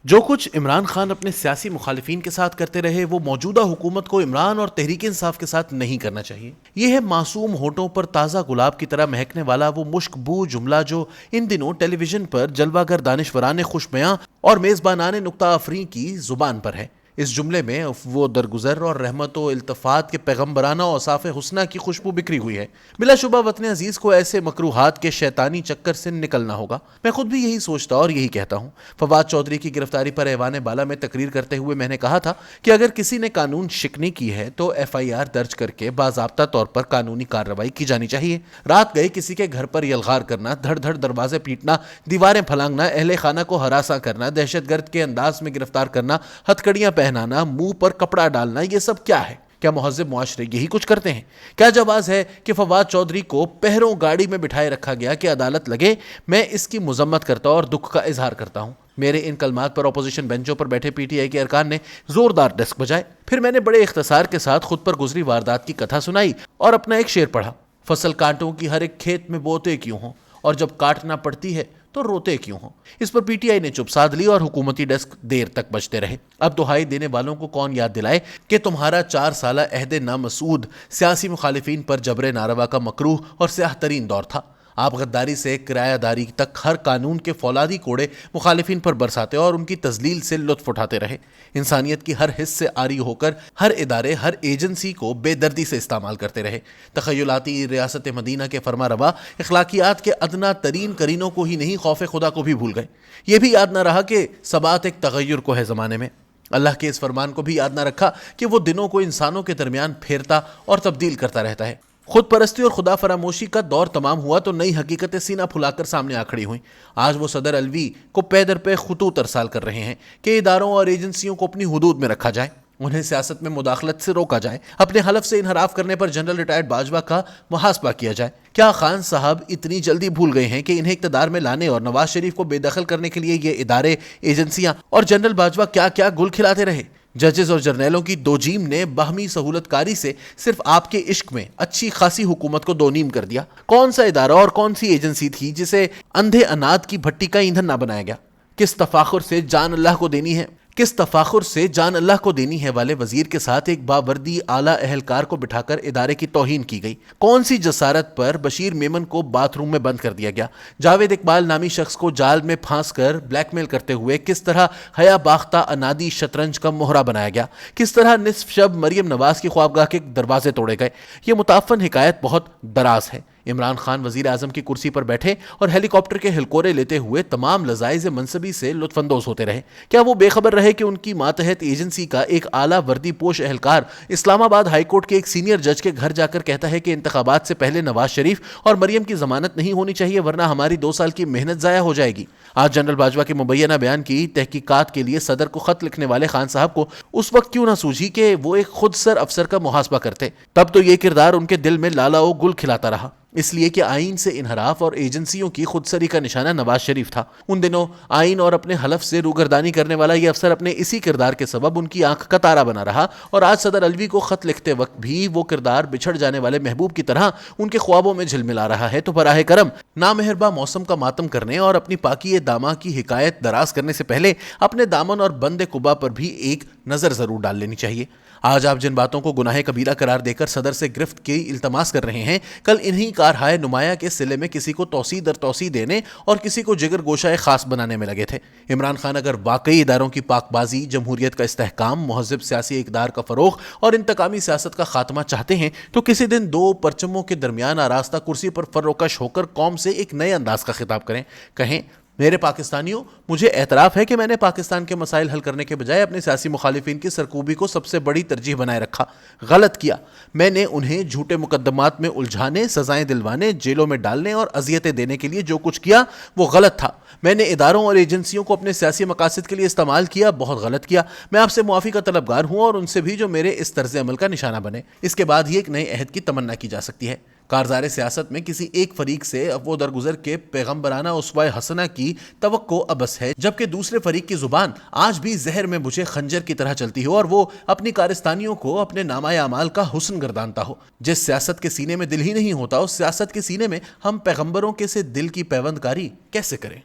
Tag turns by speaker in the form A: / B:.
A: جو کچھ عمران خان اپنے سیاسی مخالفین کے ساتھ کرتے رہے وہ موجودہ حکومت کو عمران اور تحریک انصاف کے ساتھ نہیں کرنا چاہیے۔ یہ ہے معصوم ہونٹوں پر تازہ گلاب کی طرح مہکنے والا وہ مشک بو جملہ جو ان دنوں ٹیلی ویژن پر جلوہ گر دانشوران خوش بیاں اور میزبانان نکتہ آفریں کی زبان پر ہے۔ اس جملے میں وہ درگزر اور رحمت و التفات کے پیغمبرانہ اوصاف حسنہ کی خوشبو بکھری ہوئی ہے۔ بلا شبہ وطن عزیز کو ایسے مکروہات کے شیطانی چکر سے نکلنا ہوگا۔ میں خود بھی یہی سوچتا اور یہی کہتا ہوں۔ فواد چودھری کی گرفتاری پر ایوان بالا میں تقریر کرتے ہوئے میں نے کہا تھا کہ اگر کسی نے قانون شکنی کی ہے تو ایف آئی آر درج کر کے باضابطہ طور پر قانونی کارروائی کی جانی چاہیے۔ رات گئے کسی کے گھر پر یلغار کرنا، دھڑ دھڑ دروازے پیٹنا، دیواریں پھلانگنا، اہل خانہ کو ہراساں کرنا، دہشت گرد کے انداز میں گرفتار کرنا، ہتھکڑیاں پہنانا، منہ پر کپڑا ڈالنا، یہ سب کیا ہے؟ کیا مہذب معاشرے یہی کچھ کرتے ہیں؟ کیا جواز ہے کہ فواد چودھری کو پہروں گاڑی میں بٹھائے رکھا گیا کہ عدالت لگے؟ میں اس کی مذمت کرتا اور دکھ کا اظہار کرتا ہوں۔ میرے ان کلمات پر اپوزیشن بینچوں پر بیٹھے پی ٹی آئی کے ارکان نے زوردار ڈسک بجائے۔ پھر میں نے بڑے اختصار کے ساتھ خود پر گزری واردات کی کتھا سنائی اور اپنا ایک شعر پڑھا۔ فصل کانٹوں کی ہر ایک کھیت میں بوتے کیوں ہوں، اور جب کاٹنا پڑتی ہے تو روتے کیوں ہوں۔ اس پر پی ٹی آئی نے چپ سادھ لی اور حکومتی ڈیسک دیر تک بجتے رہے۔ اب دہائی دینے والوں کو کون یاد دلائے کہ تمہارا 4 سالہ عہد نامسعود سیاسی مخالفین پر جبر ناروا کا مکروہ اور سیاہ ترین دور تھا۔ آپ غداری سے کرایہ داری تک ہر قانون کے فولادی کوڑے مخالفین پر برساتے اور ان کی تذلیل سے لطف اٹھاتے رہے۔ انسانیت کی ہر حص سے عاری ہو کر ہر ادارے، ہر ایجنسی کو بے دردی سے استعمال کرتے رہے۔ تخیلاتی ریاست مدینہ کے فرما روا اخلاقیات کے ادنا ترین کرینوں کو ہی نہیں، خوف خدا کو بھی بھول گئے۔ یہ بھی یاد نہ رہا کہ ثبات ایک تغیر کو ہے زمانے میں۔ اللہ کے اس فرمان کو بھی یاد نہ رکھا کہ وہ دنوں کو انسانوں کے درمیان پھیرتا اور تبدیل کرتا رہتا ہے۔ خود پرستی اور خدا فراموشی کا دور تمام ہوا تو نئی حقیقتیں سینہ پھلا کر سامنے آ کھڑی ہوئیں۔ آج وہ صدر الوی کو پے در پے خطوط ارسال کر رہے ہیں کہ اداروں اور ایجنسیوں کو اپنی حدود میں رکھا جائے، انہیں سیاست میں مداخلت سے روکا جائے، اپنے حلف سے انحراف کرنے پر جنرل ریٹائرڈ باجوہ کا محاسبہ کیا جائے۔ کیا خان صاحب اتنی جلدی بھول گئے ہیں کہ انہیں اقتدار میں لانے اور نواز شریف کو بے دخل کرنے کے لیے یہ ادارے، ایجنسیاں اور جنرل باجوہ کیا کیا گل کھلاتے رہے؟ ججز اور جرنیلوں کی دو جیم نے باہمی سہولت کاری سے صرف آپ کے عشق میں اچھی خاصی حکومت کو دو نیم کر دیا۔ کون سا ادارہ اور کون سی ایجنسی تھی جسے اندھے اناد کی بھٹی کا ایندھن نہ بنایا گیا؟ کس تفاخر سے جان اللہ کو دینی ہے والے وزیر کے ساتھ ایک باوردی اعلیٰ اہلکار کو بٹھا کر ادارے کی توہین کی گئی؟ کون سی جسارت پر بشیر میمن کو باتھ روم میں بند کر دیا گیا؟ جاوید اقبال نامی شخص کو جال میں پھانس کر بلیک میل کرتے ہوئے کس طرح حیا باختہ انادی شطرنج کا مہرہ بنایا گیا؟ کس طرح نصف شب مریم نواز کی خوابگاہ کے دروازے توڑے گئے؟ یہ متعفن حکایت بہت دراز ہے۔ عمران خان وزیر اعظم کی کرسی پر بیٹھے اور ہیلی کاپٹر کے ہلکورے لیتے ہوئے تمام لذائذ منصبی سے لطف اندوز ہوتے رہے۔ کیا وہ بے خبر رہے کہ ان کی ماتحت ایجنسی کا ایک اعلیٰ وردی پوش اہلکار اسلام آباد ہائی کورٹ کے ایک سینئر جج کے گھر جا کر کہتا ہے کہ انتخابات سے پہلے نواز شریف اور مریم کی ضمانت نہیں ہونی چاہیے ورنہ ہماری 2 سال کی محنت ضائع ہو جائے گی؟ آج جنرل باجوہ کے مبینہ بیان کی تحقیقات کے لیے صدر کو خط لکھنے والے خان صاحب کو اس وقت کیوں نہ سوجھی کہ وہ ایک خود سر افسر کا محاسبہ کرتے؟ تب تو یہ کردار ان کے دل میں لالا و گل کھلاتا رہا، اس لیے کہ آئین سے انحراف اور ایجنسیوں کی خودسری کا نشانہ نواز شریف تھا۔ ان دنوں آئین اور اپنے حلف سے روگردانی کرنے والا یہ افسر اپنے اسی کردار کے سبب ان کی آنکھ کا تارا بنا رہا، اور آج صدر الوی کو خط لکھتے وقت بھی وہ کردار بچھڑ جانے والے محبوب کی طرح ان کے خوابوں میں جھلملا رہا ہے۔ تو براہ کرم نامہرباں موسم کا ماتم کرنے اور اپنی پاکی داماں کی حکایت دراز کرنے سے پہلے اپنے دامن اور بند قبا پر بھی ایک نظر ضرور ڈال لینی چاہیے۔ آج آپ جن باتوں کو گناہ کبیرہ قرار دے کر صدر سے گرفت کی التماس کر رہے ہیں، کل انہی کارہائے نمایاں کے صلے میں کسی کو توسیع در توسیع دینے اور کسی کو جگر گوشہ خاص بنانے میں لگے تھے۔ عمران خان اگر واقعی اداروں کی پاک بازی، جمہوریت کا استحکام، مہذب سیاسی اقدار کا فروغ اور انتقامی سیاست کا خاتمہ چاہتے ہیں تو کسی دن 2 پرچموں کے درمیان آراستہ کرسی پر فروکش ہو کر قوم سے ایک نئے انداز کا خطاب کریں۔ کہیں، میرے پاکستانیوں، مجھے اعتراف ہے کہ میں نے پاکستان کے مسائل حل کرنے کے بجائے اپنے سیاسی مخالفین کی سرکوبی کو سب سے بڑی ترجیح بنائے رکھا۔ غلط کیا۔ میں نے انہیں جھوٹے مقدمات میں الجھانے، سزائیں دلوانے، جیلوں میں ڈالنے اور اذیتیں دینے کے لیے جو کچھ کیا وہ غلط تھا۔ میں نے اداروں اور ایجنسیوں کو اپنے سیاسی مقاصد کے لیے استعمال کیا، بہت غلط کیا۔ میں آپ سے معافی کا طلبگار ہوں اور ان سے بھی جو میرے اس طرز عمل کا نشانہ بنے۔ اس کے بعد ہی ایک نئے عہد کی تمنا کی جا سکتی ہے۔ کارزار سیاست میں کسی ایک فریق سے وہ درگزر کے پیغمبرانہ اسوہ حسنہ کی توقع ابس ہے، جبکہ دوسرے فریق کی زبان آج بھی زہر میں مجھے خنجر کی طرح چلتی ہو اور وہ اپنی کارستانیوں کو اپنے نامہ اعمال کا حسن گردانتا ہو۔ جس سیاست کے سینے میں دل ہی نہیں ہوتا، اس سیاست کے سینے میں ہم پیغمبروں کے سے دل کی پیوند کاری کیسے کریں؟